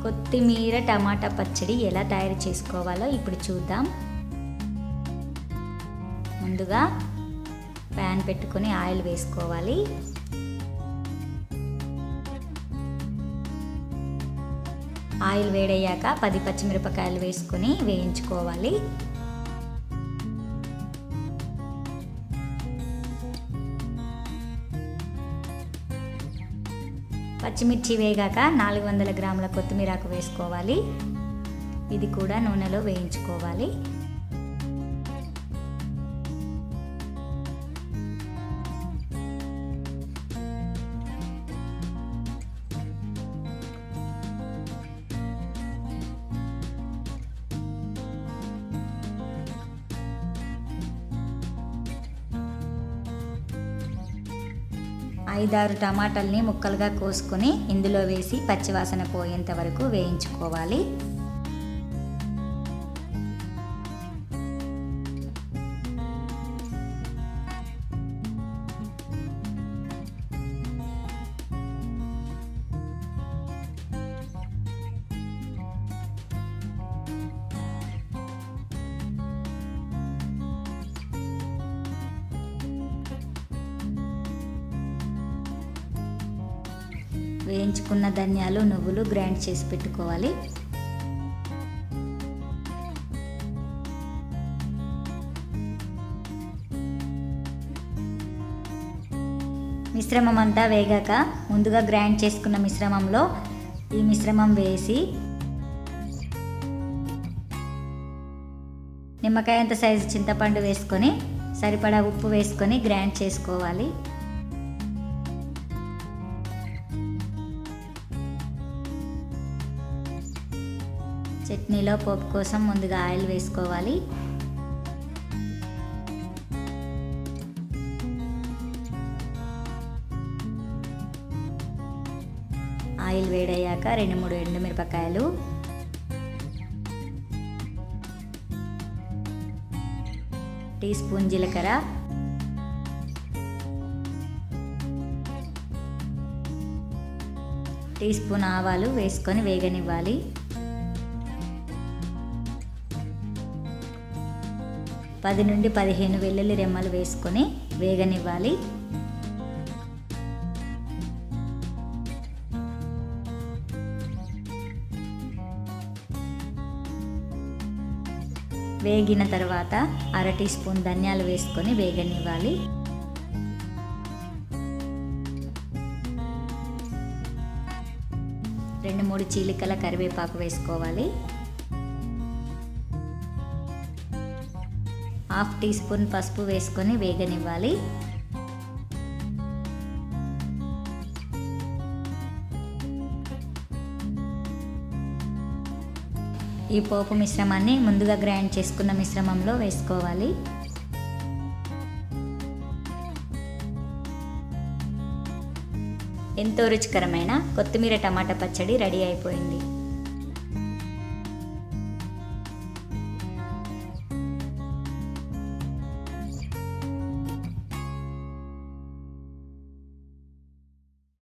కొత్తిమీర టమాటా పచ్చడి ఎలా తయారు చేసుకోవాలో ఇప్పుడు చూద్దాం. ముందుగా ప్యాన్ పెట్టుకొని ఆయిల్ వేసుకోవాలి. ఆయిల్ వేడయ్యాక 10 పచ్చిమిరపకాయలు వేసుకొని వేయించుకోవాలి. పచ్చిమిర్చి వేగాక 400 గ్రాముల కొత్తిమీరకు వేసుకోవాలి. ఇది కూడా నూనెలో వేయించుకోవాలి. ఐదారు టమాటాలని ముక్కలుగా కోసుకొని ఇందులో వేసి పచ్చివాసన పోయేంత వరకు వేయించుకోవాలి. వేయించుకున్న ధనియాలు, నువ్వులు గ్రైండ్ చేసి పెట్టుకోవాలి. మిశ్రమం అంతా వేగాక ముందుగా గ్రైండ్ చేసుకున్న మిశ్రమంలో ఈ మిశ్రమం వేసి నిమ్మకాయ అంత సైజు చింతపండు వేసుకొని సరిపడా ఉప్పు వేసుకొని గ్రైండ్ చేసుకోవాలి. చట్నీలో పోపు కోసం ముందుగా ఆయిల్ వేసుకోవాలి. ఆయిల్ వేడయ్యాక 2-3 ఎండుమిరపకాయలు, టీ స్పూన్ జీలకర్ర, టీ స్పూన్ ఆవాలు వేసుకొని వేగనివ్వాలి. 10 నుండి 15 వెల్లుల్లి రెమ్మలు వేసుకొని వేగనివ్వాలి. వేగిన తర్వాత 1/2 టీ స్పూన్ ధనియాలు వేసుకొని వేగనివ్వాలి. రెండు 3 చీలికల కరివేపాకు వేసుకోవాలి. 1/2 టీ స్పూన్ పసుపు వేసుకొని వేగనివ్వాలి. ఈ పోపు మిశ్రమాన్ని ముందుగా గ్రైండ్ చేసుకున్న మిశ్రమంలో వేసుకోవాలి. ఎంతో రుచికరమైన కొత్తిమీర టమాటా పచ్చడి రెడీ అయిపోయింది.